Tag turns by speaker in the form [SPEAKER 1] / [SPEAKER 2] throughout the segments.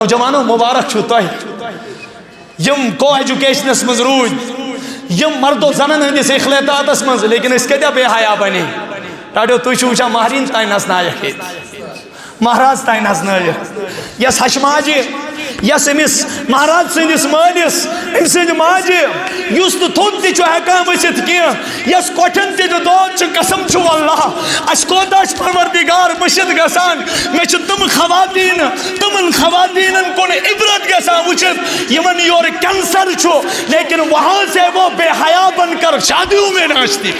[SPEAKER 1] نوجوانو مبارک چھو توہی یم کو ایجوکیشنس مز روز یم مرد و زنن ہندس اخلاطاتس مز لیکن اس کتیا بے حیا بنی ڈاڑیو تو چھو وچھا مہرین تائیں نسنائے مہراز تائیں نسنائے یس حشماجی یس امس مہراج سندس مالس ام سند ماجی یس تو تھوند تہ ہیکان ورست کی یس کوٹھن تہ دود قسم چھو اللہ اس کوتاہ پروردگار مشد گسان میں تم خواتین تمن خواتینن کن عبرت گسان وچت یمن یور کینسر چھو لیکن وہاں سے وہ بے حیا بن کر شادیوں میں ناچتی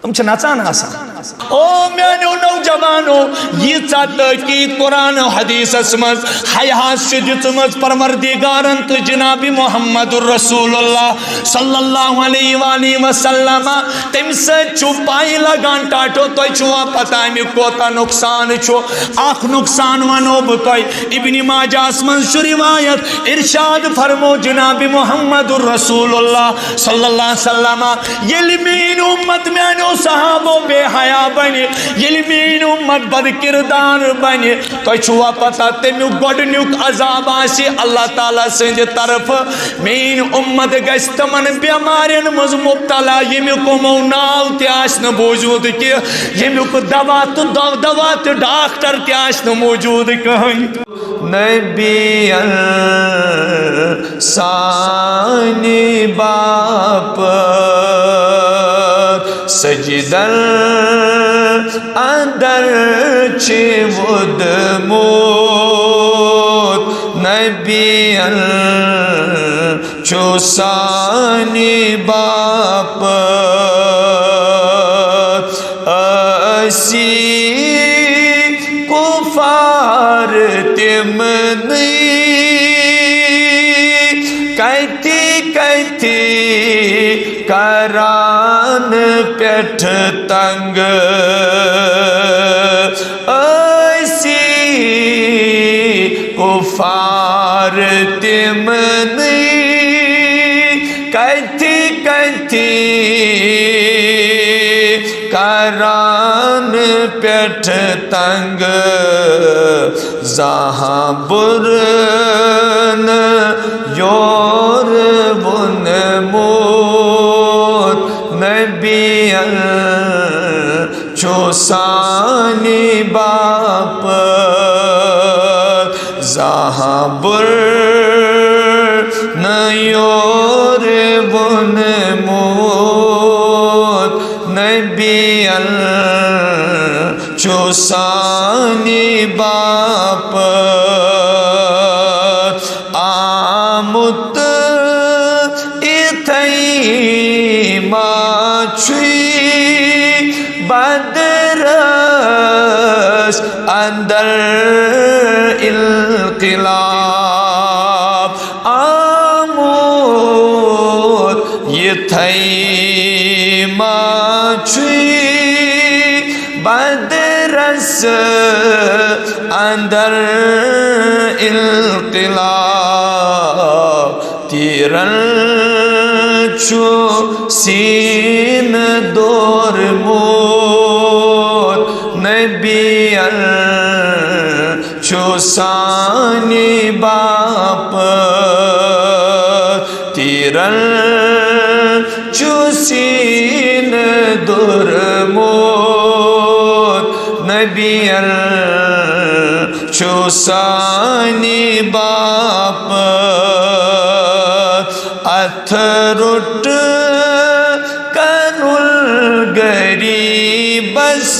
[SPEAKER 1] تم چھ نچان آسان او میانو نوجوانو یہ تحقیق قرآن و حدیث اسمز حیاس شدتمز پروردگارن تو جناب محمد الرسول اللہ صلی اللہ علیہ وآلہ وسلم تم سے چھپائی لگان ٹاٹو تو چھوا پتہ میں کوتا نقصان چھو آخ نقصان ونو بتوئی ابن ماجہ اسمز شو روایت ارشاد فرمو جناب محمد الرسول اللہ صلی اللہ علیہ وسلم یلمین امت میانو صحابو بے حیا بنی یلمین امت بد کردار بنی تو چھوا پتا تمیو گوڑنیوک عذاب آسی اللہ تعالیٰ سنج طرف مین امت گشتمن بیمارین مز مبتلا یمیو کو موناو تیاشن موجود کی یمیو کو دوات ڈاکٹر تیاشن موجود کہیں نبی ثانی باپ سجدر اندر چی ود موت نبی چو سانی باپ اسی کفار تمنی کہتی کہتی کران پیٹھ تنگ ایسی کفار تمنی کہتی کہتی کران پیٹھ تنگ زہاں برن یور بن موت نبی چوسانی باپ زہاں برن یور بن موت نبی چوسانی باپ آمد اتھائی ماچوی بدرس اندر انقلاب آمد اتھائی ماچوی بدرس اندر انقلاب تیرن چو سین دور موت نبی چو سانی باپ تیرن چو سین دور موت نبی چو سانی باپ اتھرٹ کنل گریبس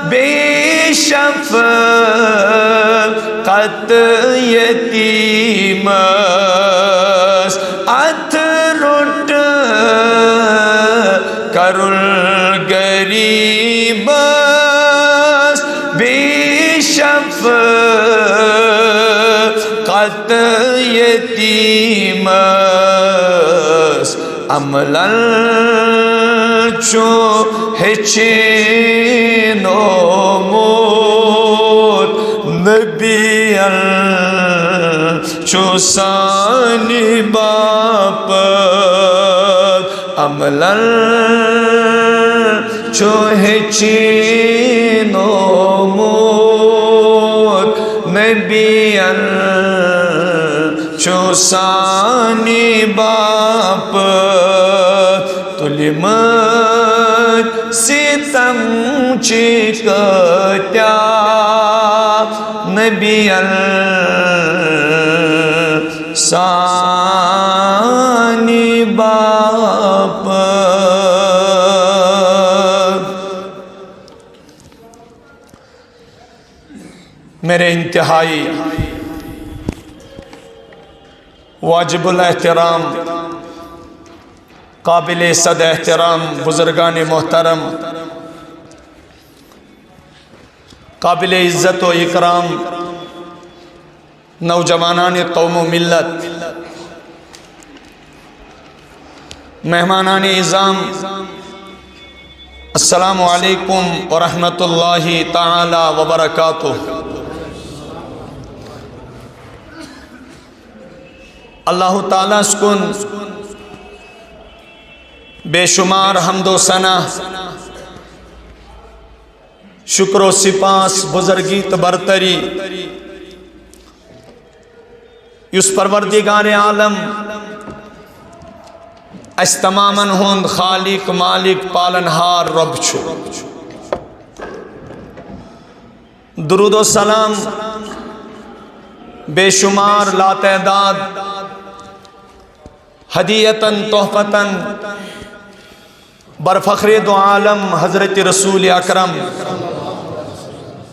[SPEAKER 1] بے شفقت یتیمس اتھرٹ کرل گریبس بے شفقت یتیمس عملن چو ہچینو موت نبی چو سانی باپ عملن چو ہچینو موت نبی چھو سانی باپ تلمت ستم چکتیا نبی سانی باپ میرے انتہائی واجب الاحترام قابل صد احترام بزرگان محترم قابل عزت و اکرام نوجوانان قوم و ملت مہمانان اعظام السلام علیکم ورحمۃ اللہ تعالی وبرکاتہ اللہ تعالیٰ سکن بے شمار حمد و ثنا شکر و سپاس بزرگی برتری اس پروردگار عالم اس تماماً ہند خالق مالک پالنہار رب چھو درود و سلام بے شمار لا تعداد ہدیتاً تحفتاً برفخر دو عالم حضرت رسول اکرم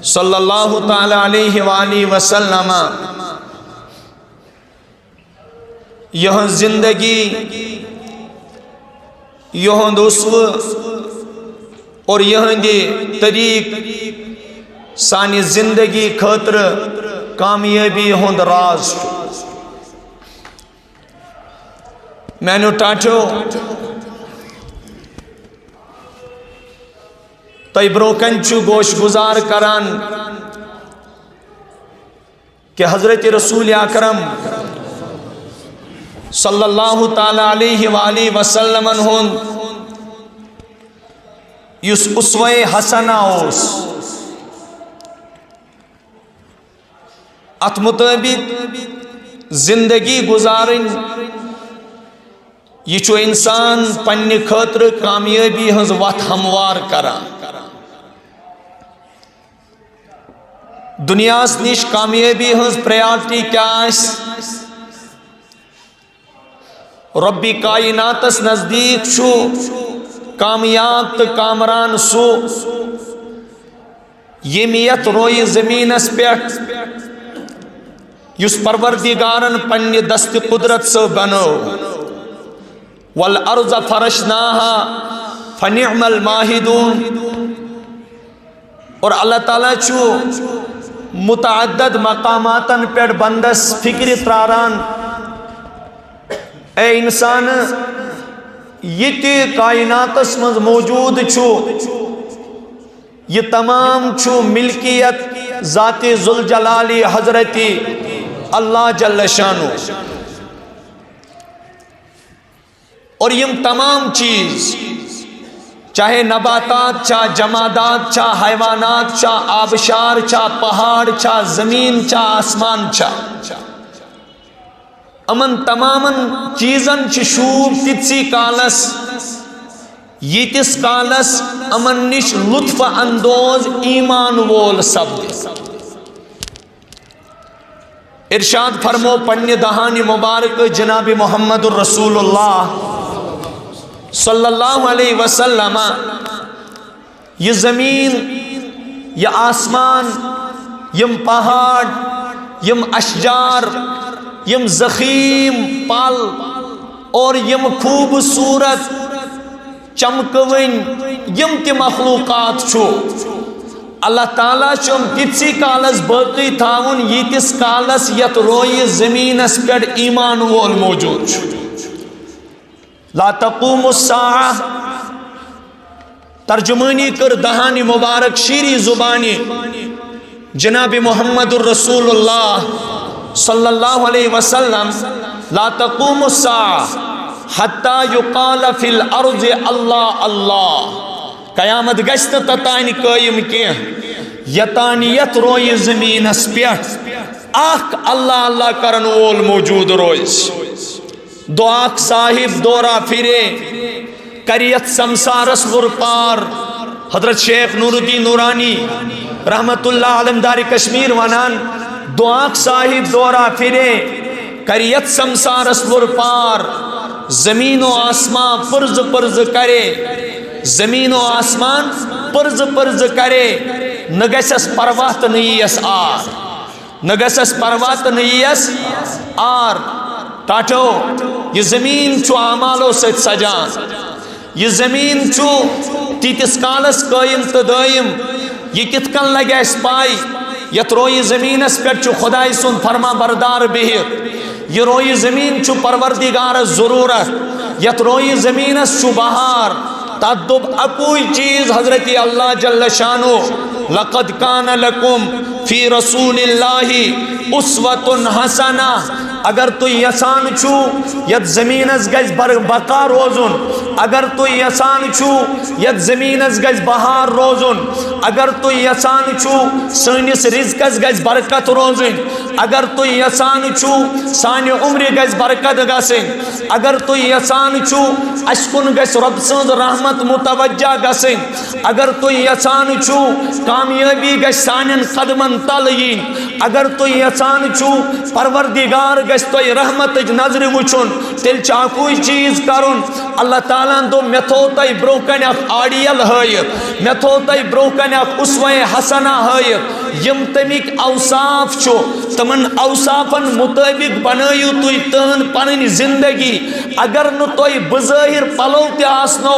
[SPEAKER 1] صلی اللہ تعالی علیہ وآلہ وسلم یہ زندگی یہ اسوہ اور یہ طریق سانی زندگی خاطر کامیابی ہند راز میں نے ٹاٹھو تئی بروکن چھو گوش گزار کران کہ حضرت رسول اکرم صلی اللہ تعالی علیہ وآلہ وسلم ہن یس اسوہ حسنہ اوس ات مطابق زندگی گزارن یہ چھو انسان پنی خاطر کامیابی ہنز وقت ہموار کران دنیا نش کامیابی ہنز پریارٹی کیا اس ربی کائناتس نزدیک چھو کامیاب تو کامران سو یمیت روی زمین اس پیٹ یس پروردگارن پنی دست قدرت سے بنو والارض فرشناها فنعم الماہدون اور اللہ تعالیٰ چھو متعدد مقاماتن پیڑ بندس فکر تراران اے انسان یہ تی کائناتس مز موجود چھو یہ تمام چھو ملکیت ذات ذوالجلالی حضرتی اللہ جل شانو اور یہ تمام چیز چاہے نباتات چاہ جمادات چاہ حیوانات چاہ آبشار چاہ پہاڑ چاہ زمین چاہ آسمان چاہ امن تماماً چیزن شوب تتسی کالس یتس کالس امن نش لطف اندوز ایمان وول سبد ارشاد فرمو پنی دہانی مبارک جناب محمد الرسول اللہ صلی اللہ علیہ وسلم یہ زمین یہ آسمان یم پہاڑ یم اشجار یم زخیم پل اور یم خوبصورت چمکوین یم تی مخلوقات چھو اللہ تعالیٰ چم کتسی کالس باقی تھاون یتس کالس یت روی زمین اس پر ایمان وول موجود چھو لا تقوم الساعة ترجمانی کر دہانی مبارک شیری زبانی جناب محمد الرسول اللہ صلی اللہ علیہ وسلم لا تقوم الساعة حتی یقال فی الارض اللہ اللہ قیامت گشت تتانی قائم کیا یتانیت روی زمین اس پیٹ اخ اللہ اللہ کرن وول موجود روز دعا صاحب دورہ پھرے کریت سمسارس ورپار حضرت شیخ نور الدین نورانی رحمت اللہ علمدار کشمیر ونان دعا صاحب دورہ پھرے کریت سمسارس ورپار زمین و آسمان پرز پرز کرے زمین و آسمان پرز پرز کرے نگسس پروات نیس آر نگسس پروات نیس آر ٹاٹو یہ زمین چو اعمالو ست سجان یہ زمین چو تیتس کالس قائم تو دائم یہ کت کن لگے اس پائی یت روئی زمین اس پر چو خدای سن فرما بردار بہت یہ روئی زمین چو پروردگار ضرورت یت روئی زمین اس چو بہار تعدب اکوئی چیز حضرت اللہ جل شانو لقد کان لکم فی رسول اللہ اسوۃ حسنہ اگر تو یسان چھو یت زمین از گز بقا روزن اگر تو یسان چھو یت زمین از گز بہار روزن اگر تو یسان چھو سنس رزق از گز برکت روزن اگر تو یسان چھو سانی عمر گز برکت گسن اگر تو یسان چھو اشکن گز رب سند رحمت متوجہ گسن اگر تو یسان چھو کامیابی گز سانن قدمن تلین اگر تو یسان چھو پروردگار گز تو رحمت نظر وچن تیل چاکوئی چیز کرن اللہ تعالیٰ دو میں تھوتائی بروکن اخ آڈیل ہائیت میں تھوتائی بروکن اخ اسوہ حسنہ ہائیت یم تمیک اوصاف چھو تمن اوصافن مطابق بنائیو توی تہن پنن زندگی اگر نو توی بظاہر پلو تی آسنو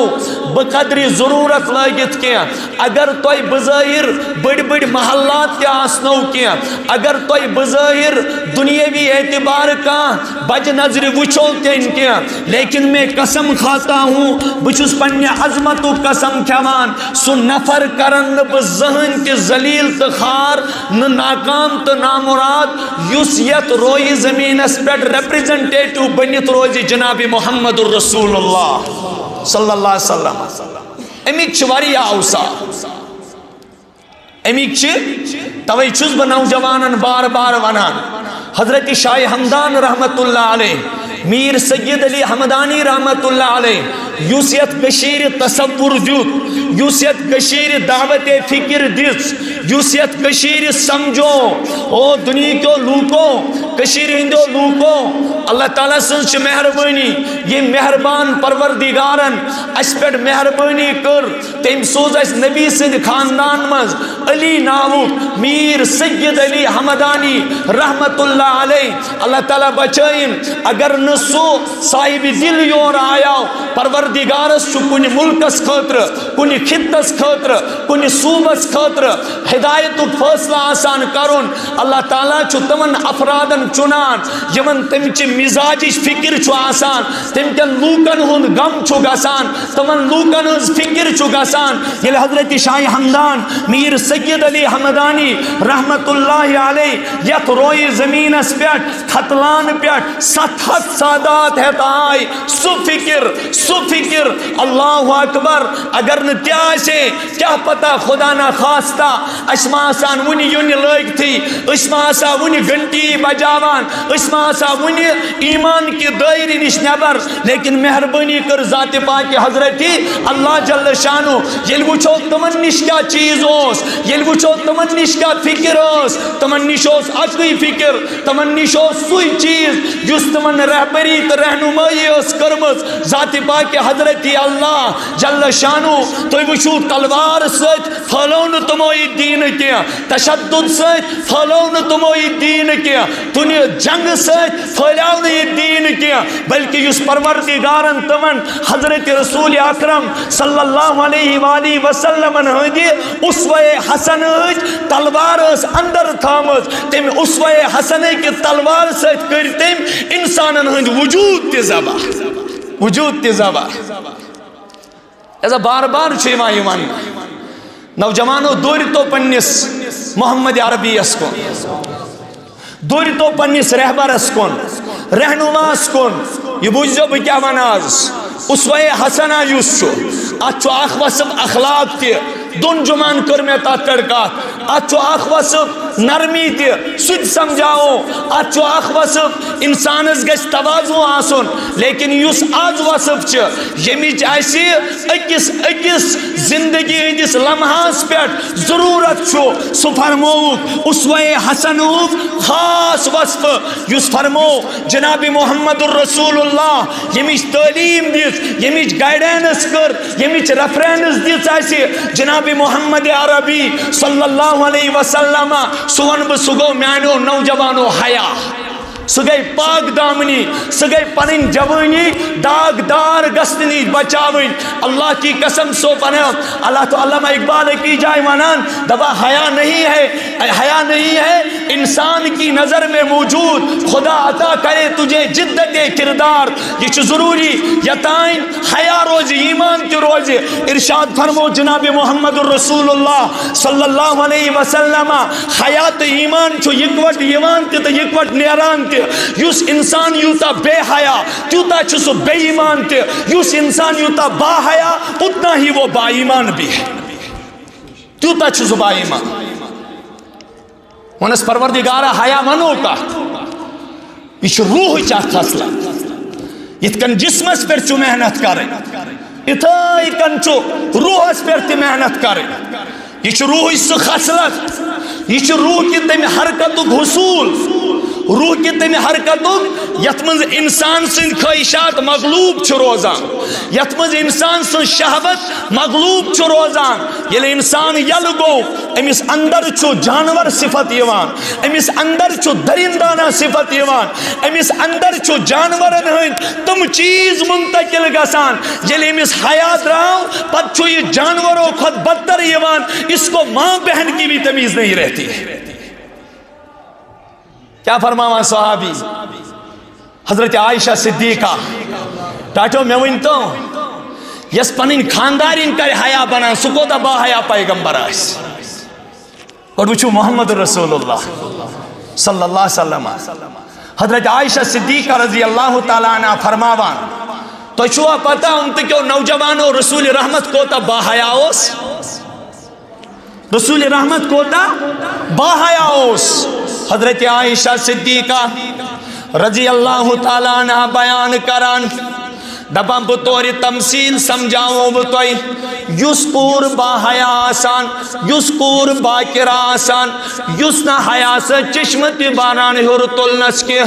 [SPEAKER 1] بقدری ضرورت لگت کیا اگر توی بظاہر بڑ بڑ محلات تی آسنو کیا اگر توی بظاہر دنیاوی اعتبار کا بج نظر وچھو تین کیا لیکن میں قسم کھاتا ہوں بچس پنی عظمت و قسم کھوان سو نفر کرن بزہن کے ذلیل تخار نہ ناکام تو نامراد یوسیت روئی زمین اس پیٹ ریپریزنٹیٹو بنیت روزی جناب محمد الرسول اللہ صلی اللہ علیہ وسلم امیک چواری آوسا امیک چھ توی چوز بناو جوانن بار بار ونان حضرت شاہ حمدان رحمت اللہ علیہ میر سید علی حمدانی رحمت اللہ علیہ یوسیت کشیر تصور دیت یوسیت کشیر دعوت فکر دیت یوسیت کشیر سمجھو او دنیا کو لوکو کشیر ہندو لوکو اللہ تعالیٰ سنچ مہربانی یہ مہربان پروردگارن اس پر مہربانی کر تیم سوز اس نبی سند خاندان مز علی ناو میر سید علی حمدانی رحمت اللہ علیہ اللہ تعالیٰ بچائیں اگر نسو صاحب دل یور آیا پروردگارس چو کنی ملکس خطر کنی خطس خطر کنی صوبس خطر ہدایت فیصلہ آسان کرن اللہ تعالیٰ چو تمن افرادن چنان یمن تم چی مزاجش فکر چو آسان تم کن لوکن ہند غم چو گسان تمن لوکن ہند فکر چو گسان یہ حضرت شاہ حمدان میر سید علی حمدانی رحمت اللہ علیہ یت روئی زمین اس پیٹ خطلان پیٹ 7 سادات ہے تائی سو فکر اللہ اکبر اگر نتیا سے کیا پتا خدا نہ خواستہ اشما آسان ونی یونی لگ تھی اشما آسان ونی گھنٹی بجاوان اشما آسان ونی ایمان کی دائری نش نبر لیکن مہربانی کر ذات پاک حضرتی اللہ جل شانو یل وچھو تمن نش کیا چیز ہوس یل وچھو تمن نش کیا فکر ہوس تمن نش ہوس اچھی فکر تمن نش ہوس سوئی چیز جس تمن رہبری تو رہنمائی اس کرمز ذات پاک حضرتی اللہ جل شانو تو وچھو تلوار سچ پھلون تموئی دین کیا تشدد سچ پھلون تموئی دین کیا تنی جنگ سچ پھلون دین کیا بلکہ اس پروردگارن تمن حضرت رسول اکرم صلی اللہ علیہ وآلہ وسلم ہندی اسوہ حسن تلوار اس اندر تھامز تم اسوہ حسن کی تلوار سچ کرتیم انسانن ہند وجود تزبا وجود تزبا ایسا بار بار چھیما ایمان نوجوانو دوری تو پنیس محمد عربی اس کن دوری تو پنیس رہبر اس کن رہنما اس کن یہ بوجھو بکیا مناز اسوہ حسنہ یوسو اچھو آخ وصف اخلاق تی دون جمان کرمیتا تڑکات اچھو آخ وصف نرمی تہ سہ سمجھاو اتھ اخ وصف انسانس گژھِ توازو آسن لیکن یس آز وصف یمچ اکس زندگی ہندس لمحس پہ ضرورت سہ فرموک اسوہ حسنوک خاص وصف یس فرمو جناب محمد الرسول اللہ یمچ تعلیم دس یمچ گائیڈنس کر یمچ ریفرنس دس جناب محمد عربی صلی اللہ علیہ وسلم سہ ون بہ سہ گو میانو نوجوانو حیا سہ گئی پاک دامنی سہ گئی پنن جوانی داغدار گژھنہٕ نش بچاوٕنۍ اللہ کی قسم سو پنہ اللہ تو علامہ اقبال کی جائے ونان دبا حیا نہیں ہے انسان کی نظر میں موجود خدا عطا کرے تجھے جدت کردار یہ ضروری یتائن حیا روز ایمان تہ روز ارشاد فرمو جناب محمد الرسول اللہ صلی اللہ علیہ وسلم حیا تہ ایمان یکوٹ یوان تہ یکوٹ نیران تہ یس انسان یوتا بے حیا تیوتا چھ سہ بے ایمان تہ یس انسان یوتا با حیا اتنا ہی وہ با ایمان بھی ہے تیوتا چھ سہ با ایمان ونس پروردگارا حیا منو کا یہ روح چاہ خصلہ اتکن جسمس پر چو محنت کرے اتھائی کن چو روحس پر تی محنت کرے یہ روح اس خصلت یہ روح کی تم حرکت حصول روح کی تم حرکت یت مز انسان سن خواہشات مغلوب چھ روزان یت مز انسان سن شہوت مغلوب چھ روزان یل انسان یل گو امس اندر چھ جانور صفت یوان امس اندر چھ درندانہ صفت یوان امس اندر چھ جانورن ہند تم چیز منتقل گسان یل امس حیات راو پت چھ یہ جانوروں خود بدتر یوان اس کو ماں بہن کی بھی تمیز نہیں رہتی ہے کیا فرماوا صحابی حضرت عائشہ صدیقہ ٹاٹو میں ونتو یس پنن خاندارین کر حیا بنا سکو دا با حیا پیغمبر آس اور وچو محمد رسول اللہ صلی اللہ علیہ وسلم حضرت عائشہ صدیقہ رضی اللہ تعالیٰ عنہ فرماوان تو چھوا پتا کیوں نوجوانو رسول رحمت کو تا با حیا اوس رسول رحمت کو تا با حیا اوس حضرت عائشہ صدیقہ رضی اللہ تعالیٰ عنہ بیان کران دبا بطور تمثیل سمجھاؤں بطوئی یس کور با حیا آسان یس کور با کرا آسان یس نا حیا سے چشمت باران ہر تلنس کے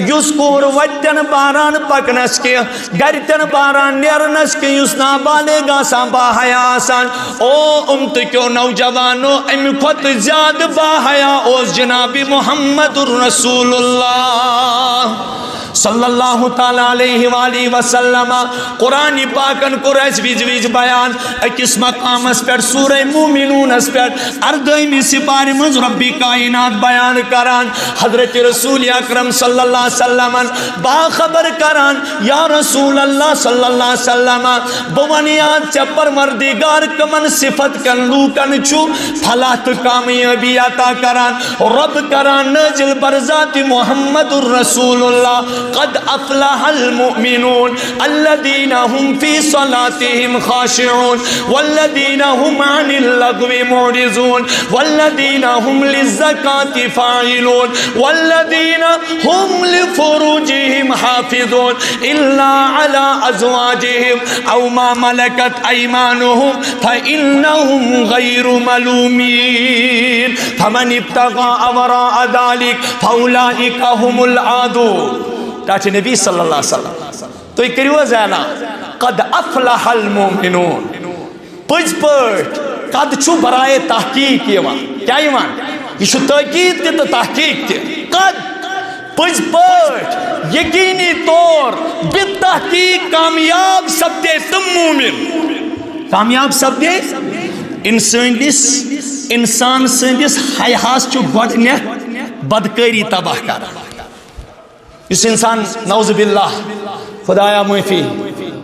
[SPEAKER 1] یس کور وجن باران پکنس کے گرتن باران نیرنس کے یس نا بالے گا سا با حیا آسان او امت کیوں نوجوانو ام خط زیاد با حیا اوز جناب محمد الرسول اللہ صلی اللہ تعالیٰ علیہ وآلہ وسلم قرآن پاکن قریش ویج بیان اکس مقام اس پر سورہ مومنون اس پر اردائمی سپاری مز ربی کائنات بیان کران حضرت رسول اکرم صلی اللہ علیہ وسلم باخبر کران یا رسول اللہ صلی اللہ علیہ وسلم بوانیات چپر مردگار کمن صفت کن لوکن چو فلاح کامیابی عطا کران رب کران نجل برزات محمد الرسول اللہ قد افلح المؤمنون الذين هم في صلاتهم خاشعون والذين هم عن اللغو معرضون والذين هم للزكاة فاعلون والذين هم لفروجهم حافظون إلا على أزواجهم أو ما ملكت أيمانهم فإنهم غير ملومين فمن ابتغى وراء ذلك فأولئك هم العادون تاچہ نبی صلی اللہ علیہ وسلم تو یہ کریو زینا قد افلح المومنون پج پٹ قد چھو برائے تحقیق یوان کیا یوان یہ چھو تحقیق تی تو تحقیق تی قد پج پٹ یقینی طور بالتحقیق کامیاب سبدے تم مومن کامیاب سبدے انسان سندس حیاس چھو گوڑنیت بدکاری تباہ کرا اس انسان نعوذ باللہ خدایا معافی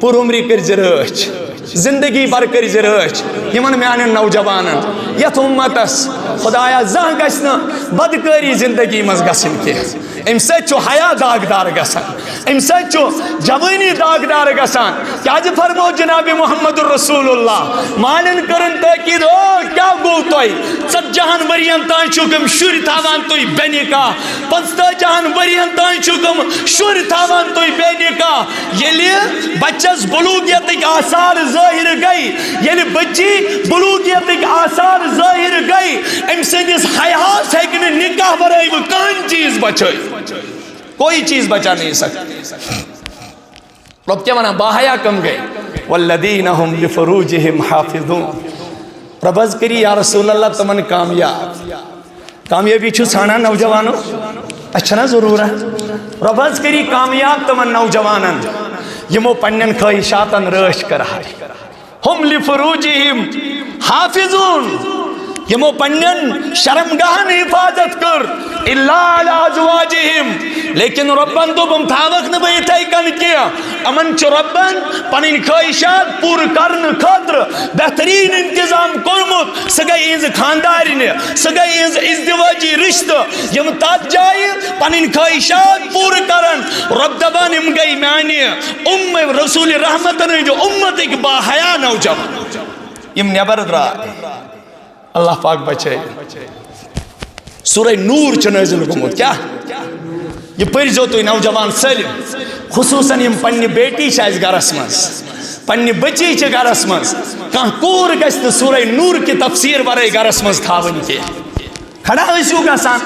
[SPEAKER 1] پر عمری کر زرچ زندگی بر کر رچ یمن میان نوجوانن یت امتس خدایا زان گژھنہ بدکاری زندگی مز گژھن کی ام سچ حیا داغدار گژھان ام سچ جوانی داغدار گژھان کیا فرمو جناب محمد الرسول اللہ مالن کرن تاکید او کیا گو تھی 40 ورین تان چکم شر تھاوان تھی بے نکاح 45 ورین تان چکم شر تھاوان تھی بے نکاح یلی بچس بلوغیت آثار ظاہر گئی یلی بچی بلوغیت آثار ظاہر گئی ام سندس حیاس ہیکہ نکاح ورائے کہن چیز بچائی کوئی چیز بچا نہیں سکتی رب کیا مانا باحیا کم گئے والذین هم لفروجہم حافظون رب از کری یا رسول اللہ تمن کامیابی چھو سانا نوجوانو اچھا نا ضرور ہے رب از کری کامیاب تمن نوجوانن یمو پنن خواہشاتن رش کرہائی ہم لفروجہم حافظون یمو پنن شرمگاہن حفاظت کر الا علی ازواجہم لیکن ربن دوبم تھاوک نہ بیتھائی کن کیا امن چھ ربن پنن خواہشات پور کرن خاطر بہترین انتظام کورمت سہ گئی انز خاندارن سہ گئی انز ازدواجی رشتہ یم تات جائے پنن خواہشات پور کرن رب دبان ام گئی میانی رسول رحمتن جو امت ایک باحیا نوجوان یم نیبر درائے اللہ پاک بچے سورہ نور چھ نازل گمت کیا یہ پرزو تو نوجوان سلم خصوصاً یم پنی بیٹی چھ گرس مز پنی بچی چھ گرس مز کان کور گژھِ سورہ نور کی تفسیر ورائے گرس مز تھاون کی کھڑا ٲسِو گژھان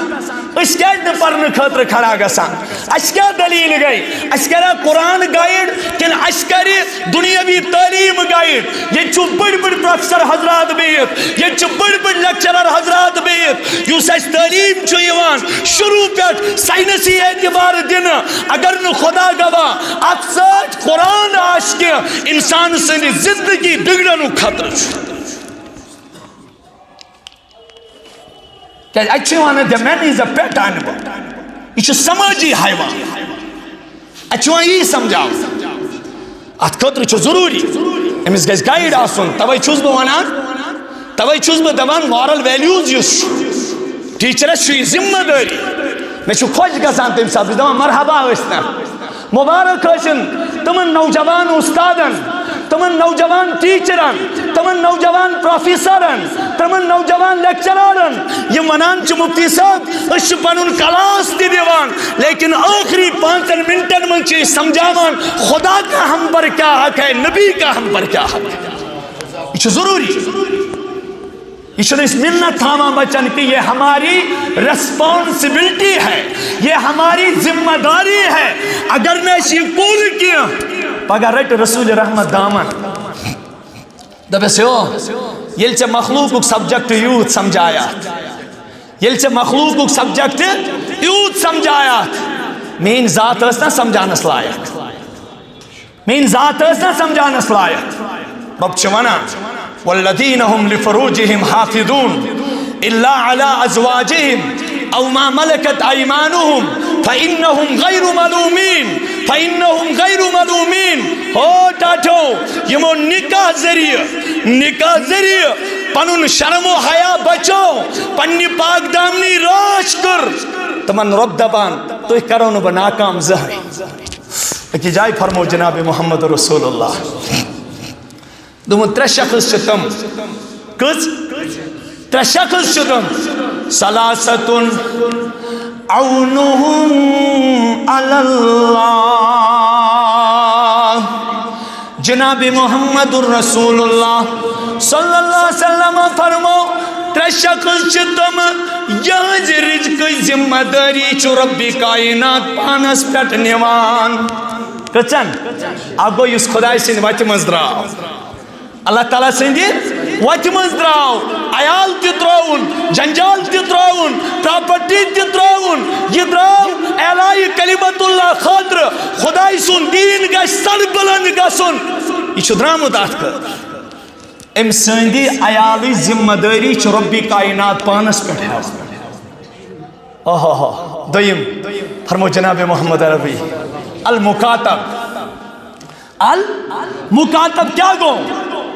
[SPEAKER 1] أسۍ کیٛازِ نہٕ پرنہٕ خٲطرٕ کھڑا گژھان اَسہِ کیٛاہ دلیٖل گٔے اَسہِ کَریا قرآن گایِڈ کِنہٕ اَسہِ کَرِ دُنیاوی تعلیٖم گایِڈ ییٚتہِ چھُ بٔڑۍ بٔڑۍ پروفیسر حضرات بِہِتھ ییٚتہِ چھِ بٔڑۍ بٔڑۍ لیکچرر حضرات بِہِتھ یُس اَسہِ تعلیٖم چھُ یِوان شروٗع پٮ۪ٹھ ساینسی اعتبار دِنہٕ اگر نہٕ خۄدا گواہ اَتھ سۭتۍ قرآن آسہِ کینٛہہ اِنسان سٕنٛدِ زندگی بِگڑنُک خطرٕ چھُ اچھے وانا the man is a pet animal یہ سماجی حیوان اچھے یہ سمجھاؤ ات خطر چھ ضروری امس گژھِ گائیڈ آسن توے چھس بہ ونان توے چھس بہ دپان مارل ویلیوز یس ٹیچرس چھ ذمہ داری مے چھ خوش گژھان تمہ ساتہٕ بہٕ دپان مرحبا ٲسۍتن مبارک ٲسِن تمن نوجوان استادن تمن نوجوان ٹیچرن تمن نوجوان پروفیسرن تمن نوجوان لیکچرارن یہ ونان چھ مفتی صاحب اس پنن کلاس تہ دیوان لیکن آخری 5 منٹن من چھ سمجھاوان خدا کا ہم پر کیا حق ہے نبی کا ہم پر کیا حق ہے یہ چھ ضروری یہ چھ اس منت تھاما بچن کہ یہ ہماری ریسپانسبلٹی ہے یہ ہماری ذمہ داری ہے اگر نہ اس یہ پور کیا پگہ رٹ رسول رحمت دامن دپس ہو یل چھ مخلوق سبجیکٹ یوت سمجھایا یل چھ مخلوق سبجیکٹ یوت سمجھایا مین ذات اس نہ سمجھانس لائق مین ذات اس نہ سمجھانس لائق رب چھ ونا والذین هم لفروجهم حافظون الا على ازواجهم او ما ملكت ايمانهم فانهم غير ملومين فانهم غير ملومين ہو ٹاٹو یمو نکاح ذریعہ پنن شرم و حیا بچو پنی پاک دامنی راش کر تمن رب دبان تو کرو نہ ناکام زہر کہ جائے فرمو جناب محمد رسول اللہ دوم 3 شخص چتم کس 3 شخص چتم ثلاثتن عونهم علی اللہ جناب محمد الرسول اللہ صلی اللہ علیہ وسلم فرمو 3 شخص چتم یہاں رزق ذمہ داری چو رب کائنات پانس پٹ نیوان کچن آگو یس خدای سن وچ مز دراو اللہ تعالیٰ سندی وچ مز دراو عیال تی تراؤن جنجال تی تراؤن پراپرٹی تی تراؤن یہ دراو اعلائی کلمت اللہ خاطر خدای سن دین گش سر بلند گسن یہ چھ درامت آت کر ام سندی عیالی ذمہ داری چھ ربی کائنات پانس پہ ہے دویم فرمو جناب محمد عربی المکاتب المکاتب کیا گو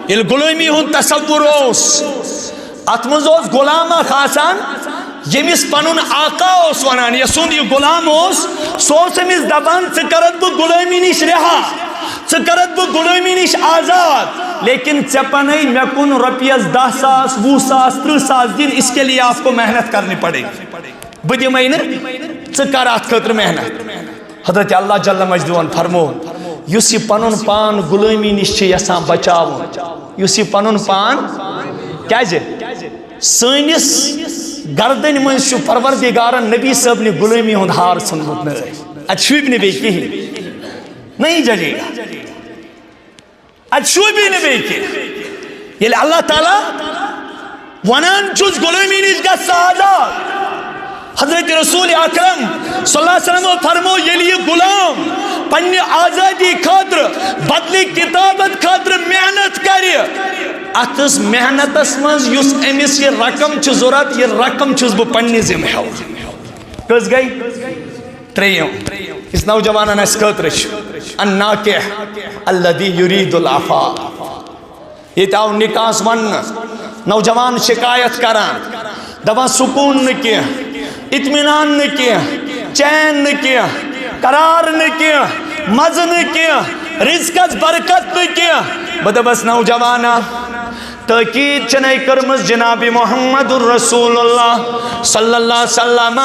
[SPEAKER 1] یل غلامی ہند تصور ات مز غلام اخ آسان یمس پنن آقا ونان یہ سند یہ غلام سہ امس دپان ژٕ کرت بہ غلامی نش رہا ژٕ کرت بہ غلامی نش آزاد لیکن ژے پنے مے کن رۄپیس 10 ساس 20 ساس 30 ساس دن اس کے لیے آپ کو محنت کرنی پڑے گی بہ دمے نہٕ ژٕ کر ات خٲطرٕ محنت حضرت اللہ جل مجدون فرمو یس یہ پنن پان غلامی نش چھ یژھان بچاوُن یس یہ پنن پان کیازِ سٲنِس گردن مز پروردگارن نبی صاحب نے غلامی ہند ہار ژھنمت نئی ات شوٗبہِ نہٕ بیٚیہِ کِہیٖنۍ نہیں ججے گا ات شوٗبی نہٕ بیٚیہِ کینٛہہ ییٚلہِ اللہ تعالیٰ ونان چھُس غلامی نش گژھ آزاد حضرت رسول اکرم صلی اللہ علیہ وسلم فرمو ییٚلہِ یہِ غلام پننہِ آزادی خٲطرٕ بدلہِ کتابت خٲطرٕ محنت کرِ اتس محنتس مز یس امس یہ رقم چھ ضرورت یہ رقم چھس بہ پننہِ ذمہ ہاوان کس گئی ترٛیٚیِم اس نوجوانن اس خٲطرٕ چھُ الناکح الذی یرید العفاف یہ آو نکاحس وننہٕ نوجوان شکایت کران دپان سکون نہ کینٛہہ اطمینان نہ کینٛہہ چین نہ کینٛہہ قرار نہ کینٛہہ مزٕ نہ کینٛہہ رزقس برکت نہ کینٛہہ بہٕ دپس نوجوانا تاکید چنائی کرمز جناب محمد الرسول اللہ صلی اللہ علیہ وسلم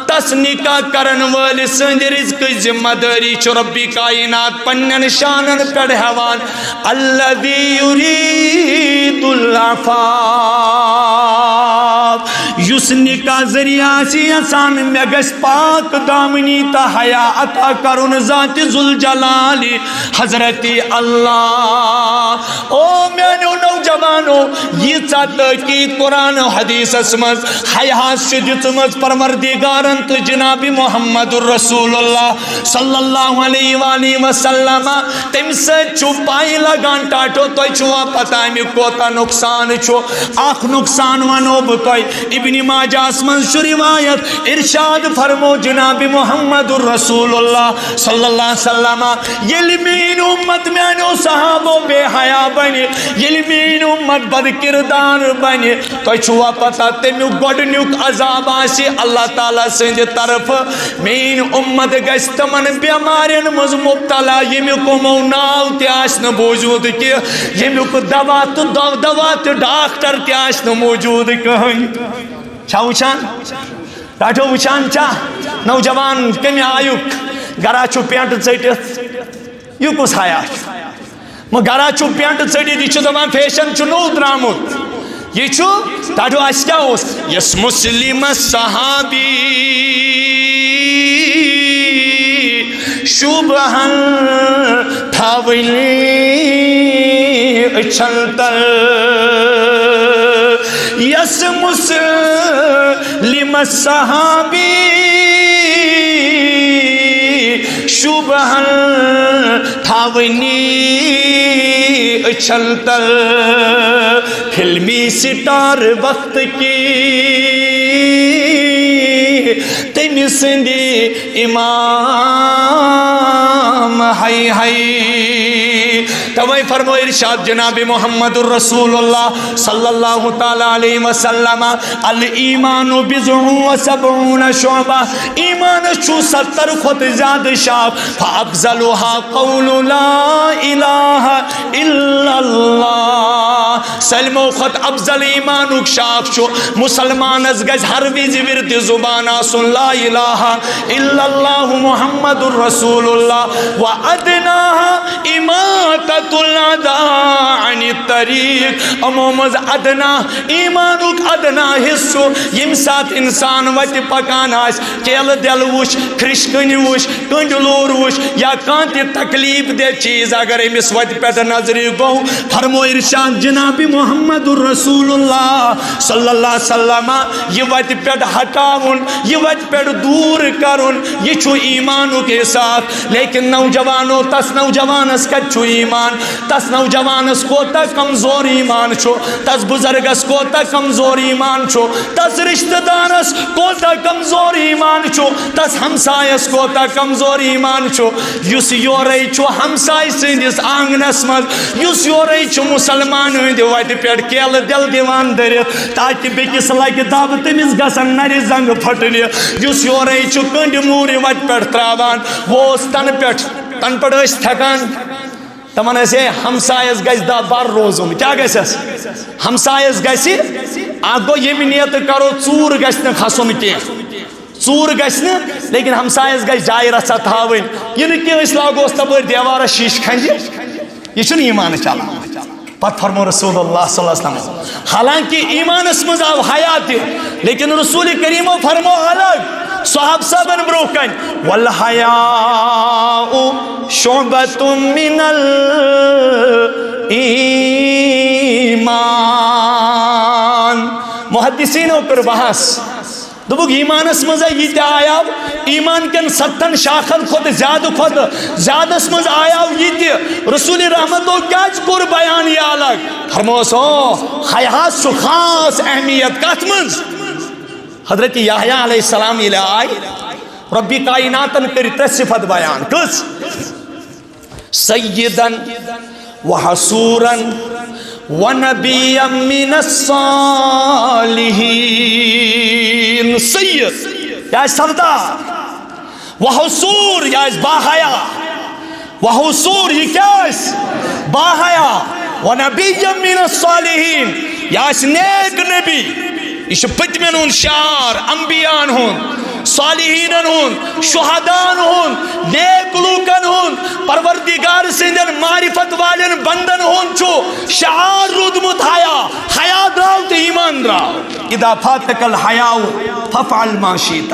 [SPEAKER 1] تس نکاح کرن والی سند رزق ذمہ داری چھ ربی کائنات پنن شانن پڑ ہیوان الذی یرید العفاف یس نکاح ذریعہ سی انسان میں گس پاک دامنی تا حیا عطا کرن ذات ذوالجلال حضرت اللہ او میانو نوجوانو یہ تحقیق قرآن و حدیث اسمز حیات سے دتمز پروردگارن تو جناب محمد الرسول اللہ صلی اللہ علیہ وآلہ وسلم تم سے چھپائی لگان ٹاٹو تو چھوا پتہ میں کوتا نقصان چھو آخ نقصان ونو بتوئی ابن ماجہ اسمز شو روایت ارشاد فرمو جناب محمد الرسول اللہ صلی اللہ علیہ وسلم یلمین امت میانو صحابو بے حیا بنی یلمین امت بد کردار بنی تو چھوا پتہ تمیو گوڑنیوک عذاب آسی اللہ تعالیٰ سنج طرف مین امت گیس تمن بیمارین مز مبتلا یمیو کو موناو تیاشن موجود کی یمیو کو دوات ڈاکٹر تیاشن موجود کہیں چھا وچان راٹھو وچان چاہ نوجوان کمی آیوک گرا چھو پینٹ ژٹِتھ یہ کس حیا گرا چھو پینٹ ژٹِتھ یہ دپان فیشن چھو نو درامت یہ چھو تاٹھو اس کیا اس یس مسلم صحابی شبہن تھاولی اچھلتر یس مسلم صحابی شبہن تھاونی اچھلتر فلمی سٹار وقت کی تم سندی امام ہائی ہائی توئی فرمو ارشاد جناب محمد الرسول اللہ صلی اللہ تعالی علیہ وسلم الایمان بضع و سبعون شعبہ ایمان چھو 70 خود زیادہ شعب فافضلها قول لا الہ الا اللہ سلمو خود افضل ایمانک شعب چھو مسلمان از گز ہر ویزی ورد زبانا سن لا الہ الا اللہ محمد الرسول اللہ و ادناها اماتت الاداء عن الطریق امومز ادنا ایمانک ادنا حصو یم سات انسان وٹ پکان آس کیل دل وش کرشکنی وش کنڈلور وش یا کانتی تکلیف دے چیز اگر امس وٹ پیٹ نظری گو فرمو ارشاد جناب جناب محمد الرسول اللہ صلی اللہ علیہ وسلم یہ وت پہ ہٹاون یہ وت پہ دور کرن یہ چھو ایمانو کے ساتھ لیکن نوجوانو تس نوجوانس کچھ ایمان تس نوجوانس کوتا کمزور ایمان چھو تس بزرگس کوتا کمزور ایمان چھو تس رشتہ دارس کوتا کمزور ایمان چھو تس ہمسایس کوتا کمزور ایمان چھو یس یورے چھو ہمسائی سندس آنگنس مز یس یورے چھو مسلمان ہند وت پہ کیل دل دیوان درت تاکہ بیکس لگہ دب تمس گژھن نر زنگ پھٹنہ یس یورے چھو کنڈ مور وت پہ تراوان وہ تن پہ تھکان تمن ہے ہمسایس گژھِ دہ بر روزُن کیا گژھس ہمسایس گژھِ اتھ گو ییٚمہِ نیت کرو ژوٗر گژھِ نہٕ کھسُن کینٛہہ ژوٗر گژھِ نہٕ لیکن ہمسایس گژھِ جایہِ رژھا تھاوٕنۍ یہِ نہٕ کینٛہہ أسۍ لاگوس تپٲرۍ دیوارس شیٖشہٕ کھنجہِ یہ چھُنہٕ ایٖمان چلان پتہٕ فرمو رسول اللہ صلی اللہ علیہ وسلم حالانکہ ایمانس مز آو حیا تہِ لیکن رسول کریمو فرمو الگ صحاب صاحبن برو کن والحیاء شعبۃ من الایمان محدثینو کر بحث دوبک ایمانس مز یہ آیا ایمان کن 7 شاخن کھت زیادس مز آیا یہ رسول رحمتو کیا کور بیان یہ الگ فرموس حیاء چھ خاص اہمیت کت مز حضرت یحییٰ علیہ السلام یہ آئی ربی کائناتن کر 3 صفت بیان کس سیدن وحسورن ونبیا من الصالحین سید یا سردار وحسور یا باحیا وحسور یہ کیا باحیا ونبیا من الصالحین یا نیک نبی یہ پتمن ہن شعار انبیاء ہن صالحین ہن شہداء ہن نیک لوکن ہن پروردگار سندن معرفت والن بندن ہن چھو شعار رودمت حیا دراو تو ایمان دراو اذا فاتک الحیاء ففعل ما شئت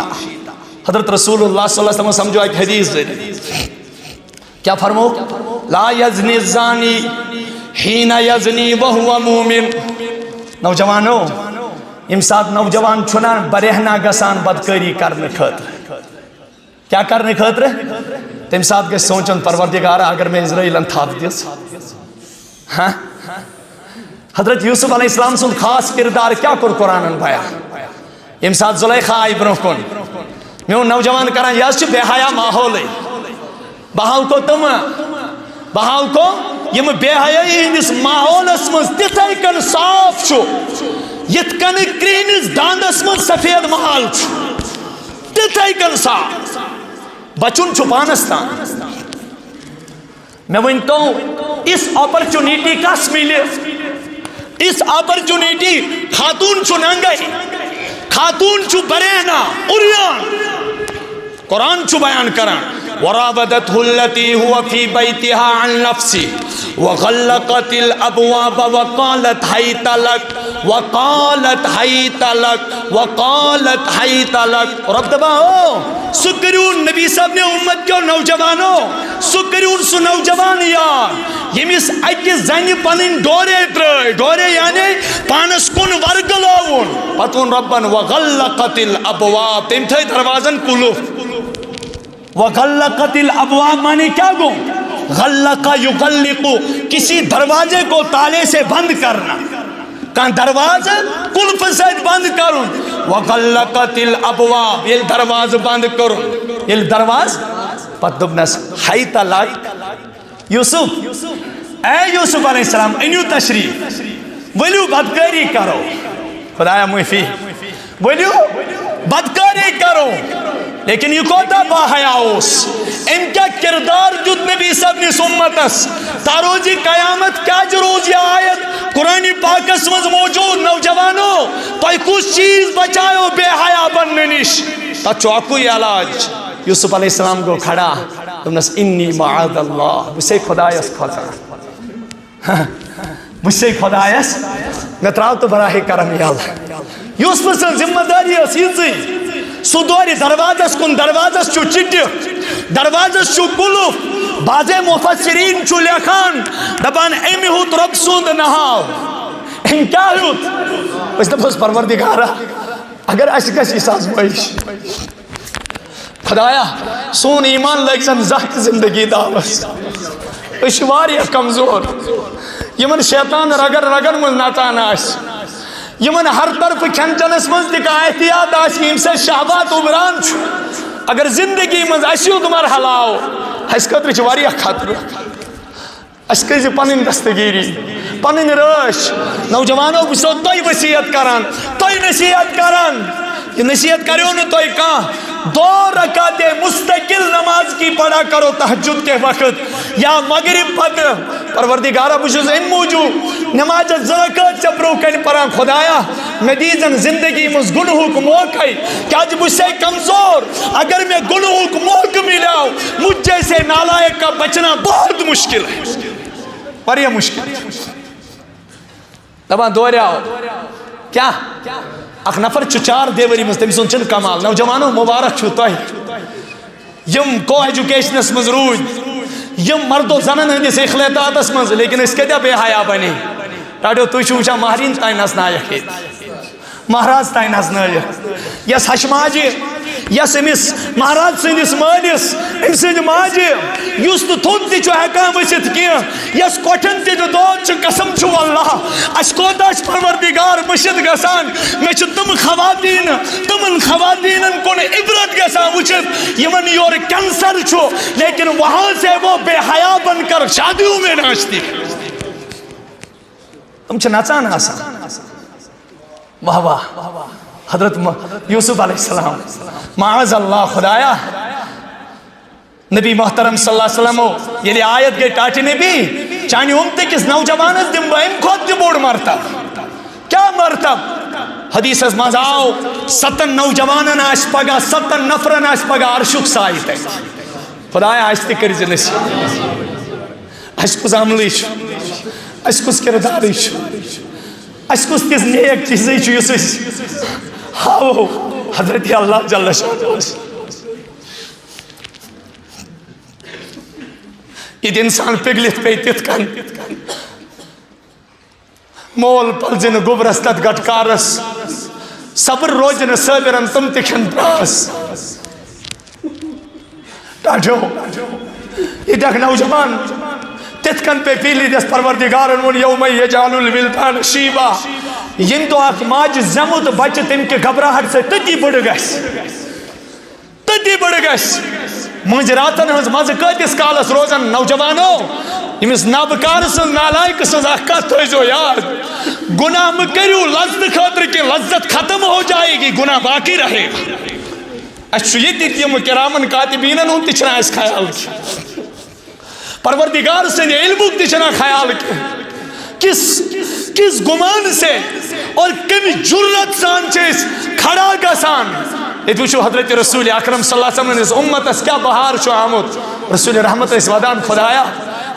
[SPEAKER 1] حضرت رسول اللہ صلی اللہ علیہ وسلم سمجھو ایک حدیث دے کیا فرمو لا یزنی الزانی حین یزنی وہو مومن نوجوانو یم سات نوجوان چھنان برہنا گسان بدکاری کرنے خاطر کیا کرنے خاطر تم سات گژھِ سونچن پروردگار اگر میں اسرائیلن تھپ دس حضرت یوسف علیہ السلام سن خاص کردار کیا کور قرآن بیان یم سات زلیخا آئی برو کن میون نوجوان کران یہ بے حیا ماحول بہاو کو تم بہاو کو یم بے حیائی ہندس ماحولس مز تتھے کن صاف چھو یت کن کرینس داندس من سفید محال تتھے کن صاف بچن چھو پانستان میں ونتو اس اپرچونیٹی کس ملے اس اپرچونیٹی خاتون چھو ننگئی خاتون چھو برہنا اریان قرآن چھو بیان کران وراودته التي هو في بيتها عن نفسه وغلقت الابواب وقالت هيت لك وقالت هيت لك رب دباؤ سکرون نبی صاحب نے امت کے نوجوانوں سکرون سو نوجوان یار یمس اکی زنی پنن ڈورے یعنی پانس کن ورگلاون پتون ربن وغلقت الابواب تم تھے دروازن کلوف وغلقت الابواب معنی کیا گو غلقا یغلقو کسی دروازے کو تالے سے بند کرنا کان دروازہ کلف سے بند کرن وغلقت الابواب یہ دروازہ بند کرن یہ دروازہ پت دبنس حیت لک یوسف اے یوسف علیہ السلام انیو تشریف ولیو بدکاری کرو خدایا موفی ولیو بدکاری کرو لیکن یہ کوتا باحیا اس ان کا کردار جد نبی صاحب نے سمتس تاروزی قیامت کیا جروز یہ آیت قرآن پاک اسمز موجود نوجوانوں تو کچھ چیز بچائیو بے حیا بننے نش تا چوکوی علاج یوسف علیہ السلام کو کھڑا تمنس انی معاذ اللہ بسے خدایس کھوتا بسے خدایس میں تراؤ تو براہ کرم یا اللہ یوسف سے ذمہ داری اسیزی سو دوری دروازس کن دروازس چو چٹی دروازس چو کلوف بعض مفسرین چو لکھان دبان ایمی ہوت رب سوند نہاو کیا ہوت اس دپس پروردگارا اگر اس گژھِ یِژھ آزمٲیِش خدایا سون ایمان لگہِ زن زانٛہہ تہِ زندگی داوس أسۍ چھِ واریاہ کمزور یمن شیطان رگن رگن منٛز نژان آسہِ یمن ہر طرف کھٮ۪ن چٮ۪نس منٛز تہِ کانٛہہ احتیاط آسہِ ییٚمہِ سۭتۍ شہوات اُبران چھُ اگر زندگی منٛز اَسہِ یُتھ مرحلہٕ آو اَسہِ خٲطرٕ چھِ واریاہ خطرٕ اَسہِ کٔرۍزِ پنٕنۍ دستگیری پنٕنۍ رٲچھ نوجوانو بہٕ چھُسو تۄہہِ وصیت کران تۄہہِ نصیحت کران یہ نصیحت کریو نہٕ تۄہہِ کانٛہہ 2 رکعت مستقل نماز کی پڑھا کرو تہجد کے وقت یا مغرب پتہٕ پروردگارا بہٕ چھُس اَمہِ موٗجوٗب نماز 2 رکعت ژےٚ برونٛہہ کَنہِ پران خدایا مےٚ دی زن زندگی منٛز گُنہُک موقعے کیٛازِ بہٕ چھُسے کمزور اگر مےٚ گُنہُک موقعہٕ مِلیو مجھ جیسے نالائق کا بچنا بہت مشکل ہے واریاہ مشکل دپان دوریاو کیا اکھ نفر چھُ 4 دیوٲری منٛز تٔمۍ سُنٛد چھُنہٕ کمال نوجوانو مبارک چھُو تۄہہِ یم کو ایجوکیشنس منٛز روٗدۍ یم مردو زنن ہٕنٛدِس اخلاطاتس منٛز لیکن أسۍ کۭتیاہ بے حیا بنے ڈاڈو تُہۍ چھِو وٕچھان مہریٖن تانۍ نژنایکھ ییٚتہِ مہراز تانۍ نژنٲیکھ یس ہشماجہِ یس أمِس مہراز سٕنٛدِس مٲلِس أمۍ سٕنٛدِ ماجہِ یُس نہٕ تھوٚد تہِ چھُ ہٮ۪کان ؤسِتھ کینٛہہ یس کۄٹھٮ۪ن تہِ نہٕ دود چھُ قسم چھُ واللہ اَسہِ کوتاہ چھُ پروردگار مٔشِد گژھان مےٚ چھِ تِم خواتیٖن تِمن خواتیٖنن کُن عبرت گژھان وٕچھِتھ یِمن یورٕ کینسر چھُ لیکن وہاں سے وہ بے حیا بن کر شادیوں میں ناچتی تِم چھِ نژان آسان واہ واہ حضرت یوسف علیہ السلام معاذ اللہ خدایا نبی محترم صلی اللہ علیہ وسلم ییٚلہِ آیت گٔے ٹاٹہِ نبی چانہِ اُمتٕکِس نوجوانس دِمہٕ بہٕ اَمہِ کھۄتہٕ تہِ بوٚڑ مرتب کیٛاہ مرتب حدیثس منٛز آو 7 نوجوانن آسہِ پگاہ 7 نفرن آسہِ پگاہ عرشُک سایہِ تتہِ خدایا اَسہِ تہِ کٔرۍزِ نصیٖب اَسہِ کُس عملٕے چھُ اَسہِ کُس کِردارٕے چھُ اَسہِ کُس تِژھ نیک چیٖزٕے چھُ یُس أسۍ ہاوو حضرت اللہ جل شانہُس ییٚتہِ اِنسان پِگلِتھ پیٚیہِ تِتھ کٔنۍ مول پلزِ نہٕ گوٚبرس تتھ گٹکارس صبر روزِ نہٕ صٲبِرن تِم تہِ کھٮ۪ن پراس ڈاڈو ییٚتہِ اکھ نوجوان تِتھ کٔنۍ پیٚیہِ پیٖلی دِس پروردگارن ووٚن یومَ یجعلُ الولدان شیٖبا ییٚمہِ دۄہ اکھ ماجہِ زٮ۪مُت بچہِ تٔمۍ کہِ گھبراہٹ سۭتۍ تٔتی بٔڑٕ گژھِ مٔنٛزۍ راتن ہٕنٛز مزٕ کۭتِس کالس روزن نوجوانو ییٚمِس نابکار سٕنٛز نالایکہٕ سٕنٛز اکھ کتھ تھٲیزیو یاد گناہ مہٕ کٔرِو لذتہٕ خٲطرٕ کہِ لذت ختم ہو جائے گی گناہ باقی رہے گا اَسہِ چھُ ییٚتہِ یِم کِرامن کاتِبیٖنن ہُنٛد تہِ چھُنہٕ اَسہِ خیال پروردگار سٕنٛدِ علمُک تہِ چھُنہٕ خیال کس گمان سے اور کمی جرت سان چھِ أسۍ کھڑا گژھان ییٚتہِ وٕچھو حضرت رسول اکرم صلی اللہ علیہ وسلم ہٕنٛدِس اُمتس کیٛاہ بہار چھُ آمُت رسول رحمت ٲسۍ ودان خدایا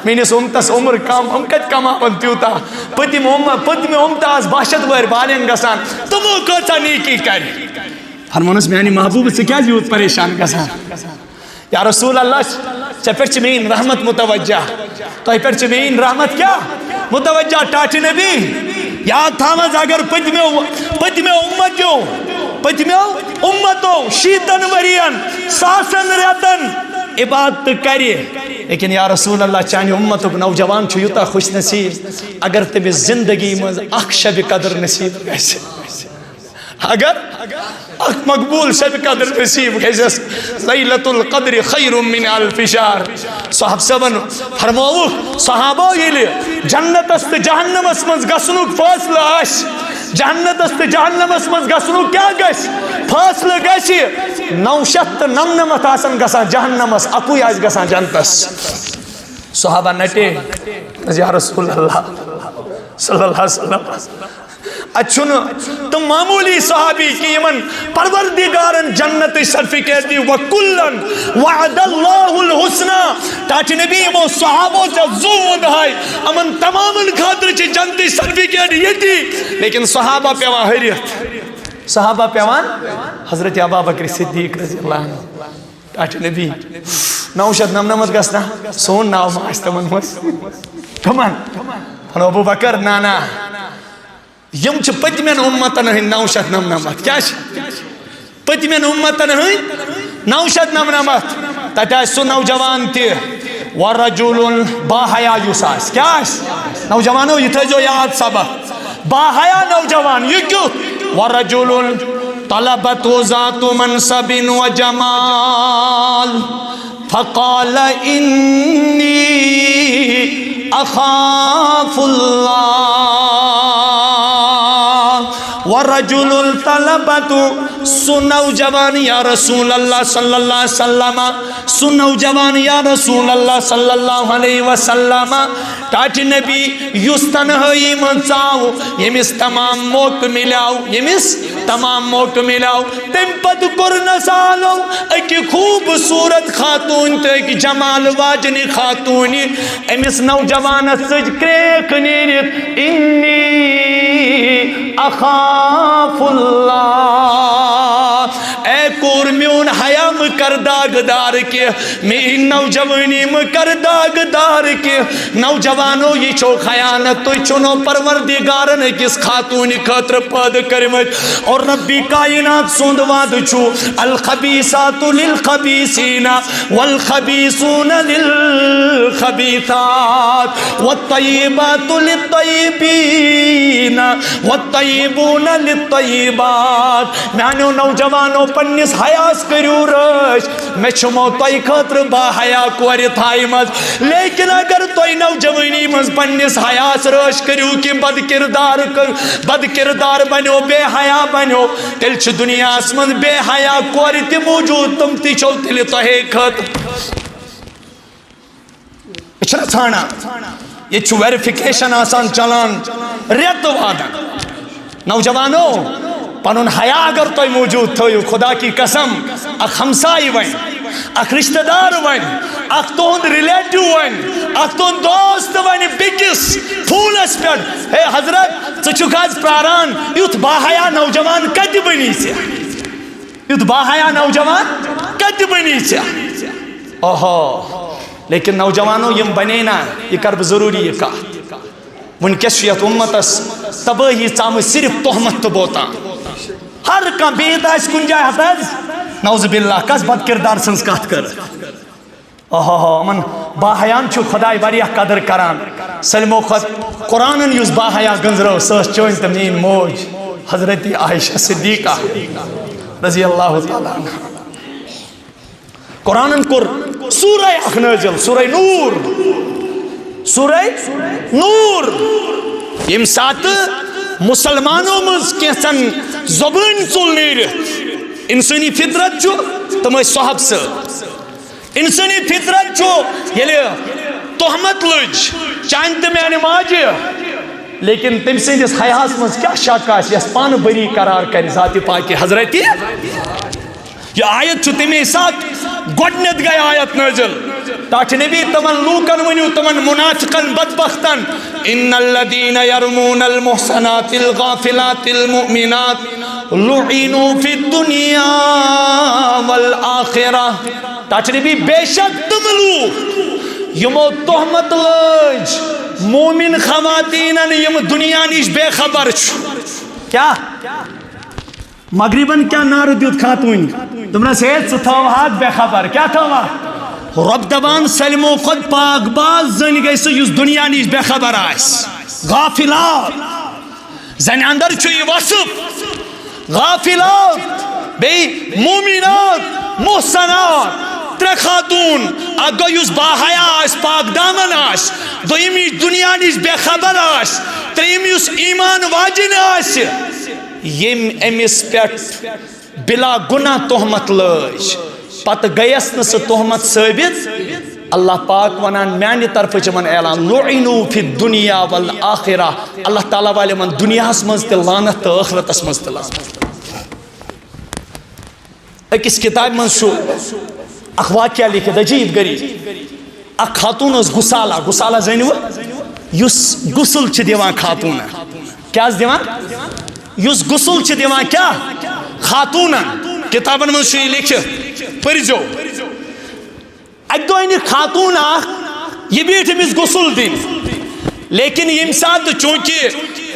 [SPEAKER 1] میٲنِس اُمتس عمر کم یِم کتہِ کماون تیوٗتاہ پٔتمہِ اُمتہٕ آسہٕ 62 وٕہٕرۍ بالینٛگ گژھان تِمو کۭژاہ نیکی کرِ فرمونس میانہِ محبوٗبہٕ ژٕ کیٛازِ یوٗت پریشان گژھان یا رسول اللہ ژےٚ پٮ۪ٹھ چھِ میٲنۍ رحمت متوجہ تۄہہِ پٮ۪ٹھ چھِ میٲنۍ رحمت کیٛاہ متوجہ ٹاٹہِ نبی یاد تھاوز اگر پٔتمیو اُمتو 60 ؤرین 1000 رٮ۪تن عبادت کرِ لیکن یا رسول اللہ چانہِ اُمتُک نوجوان چھُ یوٗتاہ خوش نصیب اگر تٔمِس زندگی منٛز اکھ شبِ قدر نصیب گژھِ اگر اکھ مقبوٗل شبِ قدر نصیب گژھٮ۪س لیلۃ القدر خیر من الف شہر صاحب صٲبن فرمووُکھ صحابو ییٚلہِ جنتس تہٕ جہنمس منٛز گژھنُک فٲصلہٕ آسہِ جنتس تہٕ جہنمس منٛز گژھنُک کیٛاہ گژھِ فٲصلہٕ گژھِ 999 آسن گژھان جہنمس اکُے آسہِ گژھان جنتس صحابہ نٹے یا رسول اللہ صلی اللہ علیہ وسلم اتھ چھُنہٕ تِم معموٗلی صحابی کہِ یِمن پروردگارن جنتٕچ سرٹِفکیٹ دی وکُلن وعد اللہ الحسنى ٹاٹہِ نبی یِمو صحابو ژےٚ زُو ووٚنہاے یِمن تمامن خٲطرٕ چھِ جنتٕچ سرٹِفکیٹ ییٚتی لیکن صحابہ پیوان ۂرِتھ صحابہ پیوان حضرت ابا بکر صدیق رضی اللہ عنہ ٹاٹہِ نبی 999 گژھنا سون ناو ما آسہِ تِمن منٛز کٕمن ونو ابو بکر نا یم چھ پتمین امتن ہند 999 کیا پتمین امتن ہند 999 تت سہ نوجوان تہ ورجل باحیا یس کیا نوجوانو یہ تھو یاد سبق باحیا نوجوان یہ کیوں ورجل طلبت ذات منصب و جمال فقال انی اخاف اللہ ورجل طلبت سو نوجوان یا رسول اللہ صلی اللہ علیہ وسلم سو نوجوان یا رسول اللہ صلی اللہ علیہ وسلم ٹاٹ نبی یس تنہائی من ژاو یمس تمام موقع ملاو یمس تمام موقع ملاو تم پت کر نسالو اکی خوبصورت خاتون تو ایک جمال واجنی خاتونی امس نوجوان سج کریک نیرت انی اخاف اللہ اے کور میون حیا مکر داغدار کے میں نوجوانی مکر داغدار کے نوجوانو یہ چھو خیانت تو چنو پروردگارن کس خاتون خاطر پاد کرمت اور ربی کائنات سوند واد چھو الخبیثات للخبیثین والخبیثون للخبیثات والطیبات للطیبین والطیبون للطیبات میانو نوجوانو پنیس حیاس کریو رش میں چھمو توی خطر با حیا کوری تھائی مز لیکن اگر توی نوجوانی مز پنیس حیاس رش کریو کی بد کردار بنیو بے حیا بنیو تل چھ دنیا اسمن بے حیا کوری تی موجود تم تی چھو تلی توہی خطر اچھنا تھانا یہ چھو ویریفیکیشن آسان چلان ریت وادن نوجوانو پنن حیا اگر تو موجود تھو خدا کی قسم اخ ہمسائی ون اخ رشتہ دار ون اخ تہند ریلیٹو ون اخ تہند دوست ون بکس پھولس پہ ہے حضرت ژٕ آز پراران یُتھ باحیا نوجوان کتہ بنی یُتھ باحیا نوجوان کتہ بنی اوہو لیکن نوجوانو یم بنے نا یہ کر بہ ضروری یہ کہت ونکس یت امتس تباہی ژام صرف تہمت تو بوتان ہر کان بہت آس کن جائے حفظ نعوذ باللہ کس بد کردار سنس کت کر اوہو امن باحیان چھو خدای واریاہ قدر کران سلمو خط قرآن یس باحیا گنزرو سس چون تم نین موج حضرت عائشہ صدیقہ رضی اللہ تعالی عنہ قرآن کور سورہ اخ نازل سورہ نور سورہ نور یم سات مسلمانوں مز کیسن زبان چل نیرت انسانی فطرت چھو تم صحب سے انسانی فطرت چھو یلی تہمت لج چاند میانہ ماجہ لیکن تم سندس حیاس مز کیا شک آس یس پان بری قرار کر ذات پاک حضرت یہ آیت چھو تمہیں ساتھ گوڑنت گئے آیت نازل تاکہ نبی تمن لوکن ونیو تمن منافقن بدبختن ان الذین یرمون المحسنات الغافلات المؤمنات لعنوا فی الدنیا والآخرہ تاکہ نبی بے شک تم لوگ یمو تہمت لج مومن خواتینن یم دنیا نیش بے خبر چھو کیا مغربن کیا نار دیت خاتون تمنا سید ستھوہات بے خبر کیا تھوا رب دبان سلمو خود پاک باز زن گئی سے یس دنیا نیش بے خبر آئیس غافلات زن اندر چھو یہ وصف غافلات بے مومنات محسنات تر خاتون اگو یس باحیا آس پاک دامن آس دویمی دنیا نیش بے خبر آس تریم یس ایمان واجن آس یم امس پہ بلا گناہ تہمت لج پتہ گیس نا سہ تہمت ثابت اللہ پاک ونان میانہ طرف من اعلان لعنوا فی الدنیا والآخرہ اللہ تعالیٰ والے من دنیا مز تہ لعنت تو آخرتس مز تہ لعنت اکس کتاب من چھو اخ واقعہ لکھت عجیب غریب اخ خاتون اس گسالہ زنو یس غسل چھ دیوان خاتون کیا دیوان یس غسل چھ دیوان کیا خاتون کتابن من چھو یہ لکھت پرزو اک دو خاتون اخ یہ بیٹھ امس غسل دن لیکن یم سات چونکہ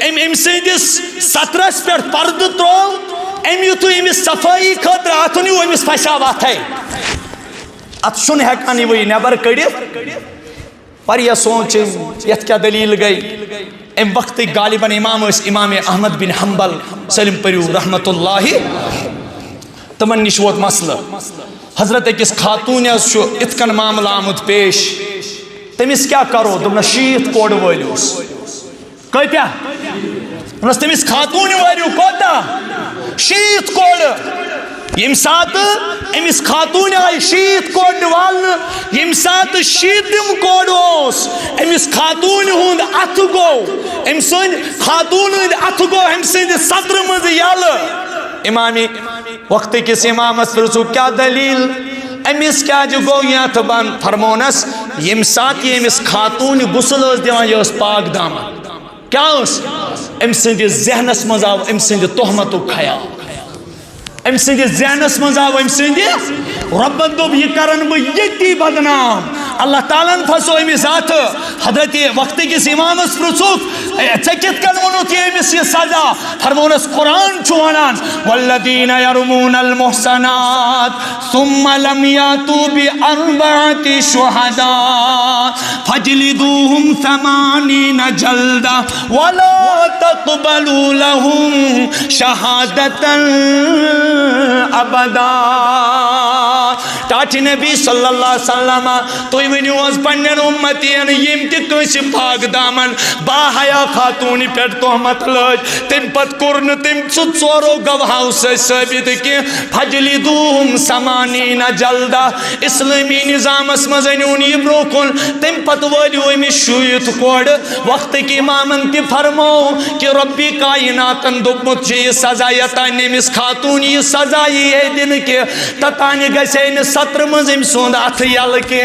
[SPEAKER 1] ام سندس سطرس پہ پرد ترو ام یتھو امس صفائی خاطر ات نیو امس پشاب اتھے ات چھن ہیکان یہ نیبر کڑت واریاہ سوچ یت کیا دلیل گئی ام وقت غالباً امام امام احمد بن حنبل سلم پریو رحمت اللہ تمن نش ووت مسئلہ حضرت اکس خاتون ات کن معاملہ آمد پیش تمس کیا کرو دمنا 60 کوڑ ولیوس کتیا تمس خاتون ولیو کوتا 60 کوڑ یم سات امس خاتون آئی 60 کوڑ والن یم سات 60 کوڑ اس امس خاتون ہند ات گو ام سن خاتون ہند ات گو ام سن صدر مز یل امامی وقت کس امام پرسو کیا دلیل امس کیا جو گو یت بند فرمونس یم سات یہ امس خاتون غسل دیوان یہ پاک دامن کیا اس ام سند ذہنس مز آو ام سند تہمت خیال ام سند ذہنس مز آو ام سند ربن دوب یہ کرن بہ یتی بدنام اللہ تعالیٰ پھسو امس ات حضرت وقت کس امامس پرسوک ژے کت کن ونوت یہ امس یہ سزا فرمونس قرآن چھ ونان والذین یرمون المحصنات ثم لم یاتوا باربعۃ شہداء فاجلدوہم 80 جلدہ ولا تقبلوا لهم شہادۃ ابدا ٹاٹھ نبی صلی اللہ علیہ وسلم تو ونیو از پنن امتین یم تہ کنس پاک دامن با حیا خاتون پہ تہمت لج تم پت کورن تم ژورو گواہو ثابت کہ فجلدوہم 80 جلدہ اسلامی نظامس مز انیون یہ بروکن تم پت ولیو امس 60 کوڑ وقت کی امامن تہ فرمو کہ ربی کائناتن دوپمت یہ سزا یتان امس خاتون یہ سزا یہ دن کہ تتان گژھِ سطر مز ام سند ات یل کی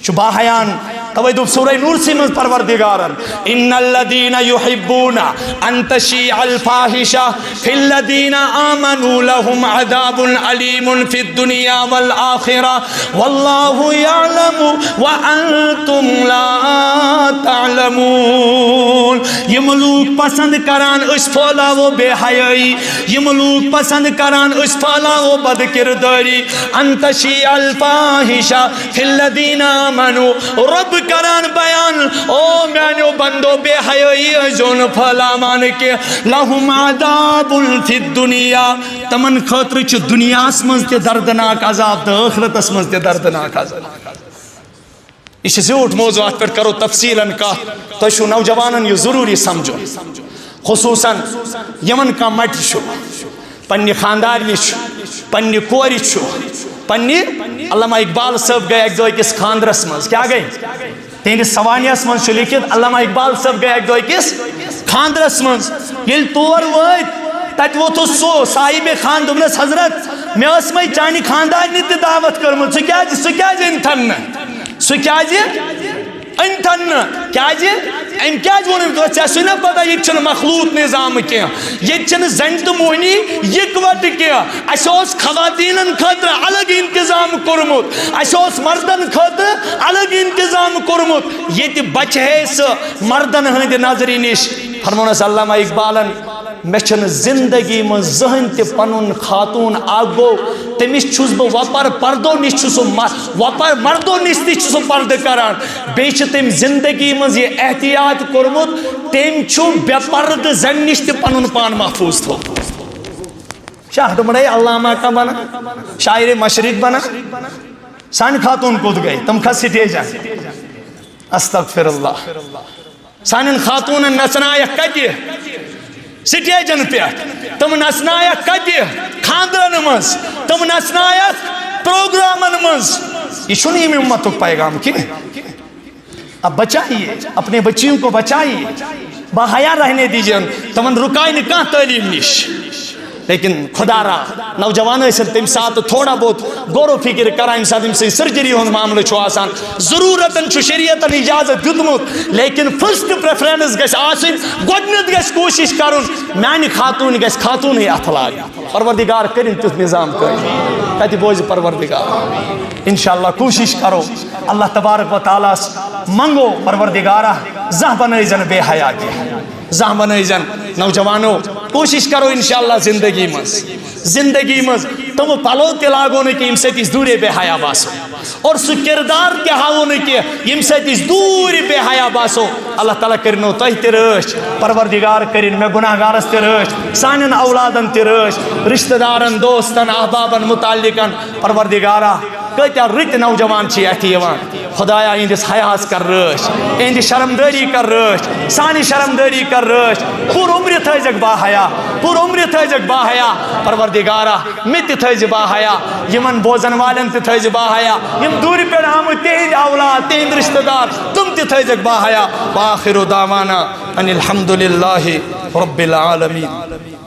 [SPEAKER 1] شبہ حیان توے دوب سورہ نور سی من پروردگارن ان الذين يحبون ان تشيع الفاحشة في الذين آمنوا لهم عذاب أليم في الدنيا والآخرة والله يعلم وأنتم لا تعلمون یہ ملوک پسند کران اس پھولاو بے حیائی یہ ملوک پسند کران اس پھولاو بد کرداری ان تشيع الفاحشة في الذين آمنوا رب کران بیان او میانو بندو بے حیائی زون پھلامان کے لہم عذاب فی الدنیا تمن خاطر چھ دنیا اسمز تے دردناک عذاب تے آخرت اسمز تے دردناک عذاب اس زیوٹ موضوعات پر کرو تفصیلاً کا تو شو نوجوانن یہ ضروری سمجھو خصوصاً یمن کا مٹ شو پنی خاندار چھو پنی کوری چھو پنی علامہ اقبال صاحب گئے ایک دو کس خاندرس مز کیا گئی تینس سوانیس من چھ لکھت علامہ اقبال صاحب گئے ایک دو کس خاندرس مز یل تور وات تت ووت سو صاحب خان دوپنس حضرت میں اس میں چانی خاندار تہ دعوت کرمت سہ کیا انتھن سہ کیا انتھن کیا ام کیا ونم ژے چھ نا پتہ یہ چھ مخلوط نظام کی یہ چھ زن تو موہنی یکوٹ کی اس خواتین خاطر الگ انتظام کورمت اس مردن خاطر الگ انتظام کورمت یہ بچ ہے مردن ہند نظری نش فرمونس علامہ اقبالن میں چھن زندگی من زہن تہ پنن خاتون آگو تمس چھس بہ وپر پردو نش چھس وپر مردو نش تہ چھس پرد کران بیچ تم زندگی من یہ احتیاط کورمت تم چھو بے پرد زن نش تہ پنن پان محفوظ تھو شاہ دمڑے علامہ کا بنا شاعر مشرق بنا سان خاتون کود گئی تم کھس سٹیج استغفر اللہ سان خاتون نچنایا کتہ سٹیجن پہ تم نچنایا کتہ خاندرن مز تم نچنایا پروگرامن مز یہ چھنی امت پیغام کی اب بچائیے اپنے بچیوں کو بچائیے باحیا رہنے دیجیے تمن رکائی نہ کہاں تعلیم نش لیکن خدا را نوجوان تم سات تھوڑا بہت غور و فکر کران سات سرجری ہند معاملہ آسان ضرورتن شریعتن اجازت دیتمت لیکن فرسٹ پریفرنس گژھِ آسن گۄڈنیتھ گژھِ کوشش کرن میانہ خاتون گژھِ خاتونٕے اتھ لاگٕنۍ پروردگار کرن تیُتھ نظام قٲیِم کتہِ بوزِ پروردگار انشاءاللہ کوشش کرو اللہ تبارک و تعالیٰ منگو پروردگارہ زہ بنائزن بے حیا کی زہ بنائزن نوجوانو کوشش کرو انشاءاللہ زندگی مز تم پلو تہ لاگو نہ کہ یم سۭتۍ أسۍ دوٗرے بے حیا باسو اور سُہ کردار تہ ہاوو نہ کہ یم سۭتۍ أسۍ دوٗرِ بے حیا باسو اللہ تعالیٰ کرنو تۄہہِ تہِ رٲچھ پروردگار کرن مےٚ گناہ گارس تہِ رٲچھ سانٮ۪ن اولادن تہِ رٲچھ رشتہ دارن دوستن احبابن متعلقن پروردگارا کتیا رٕتۍ نوجوان چھ اتھ یوان خدایا اہندس حیاس کر رٲچھ اہندِ شرمدٲری کر رٲچھ سانہِ شرمدٲری کر رٲچھ پوٗرٕ عمرِ تھٲیزٮ۪کھ با حیا پوٗرٕ عمرِ تھٲیزٮ۪کھ با حیا پروردگارا مےٚ تہِ تھٲیزِ با حیا یمن بوزن والٮ۪ن تہِ تھٲیزِ با حیا یم دوٗرِ پٮ۪ٹھ آمٕتۍ تِہنٛدۍ اولاد تِہنٛدۍ رشتہ دار تم تہِ تھٲیزٮ۪کھ با حیا وآخر دعوانا ان الحمد للہ رب العالمین.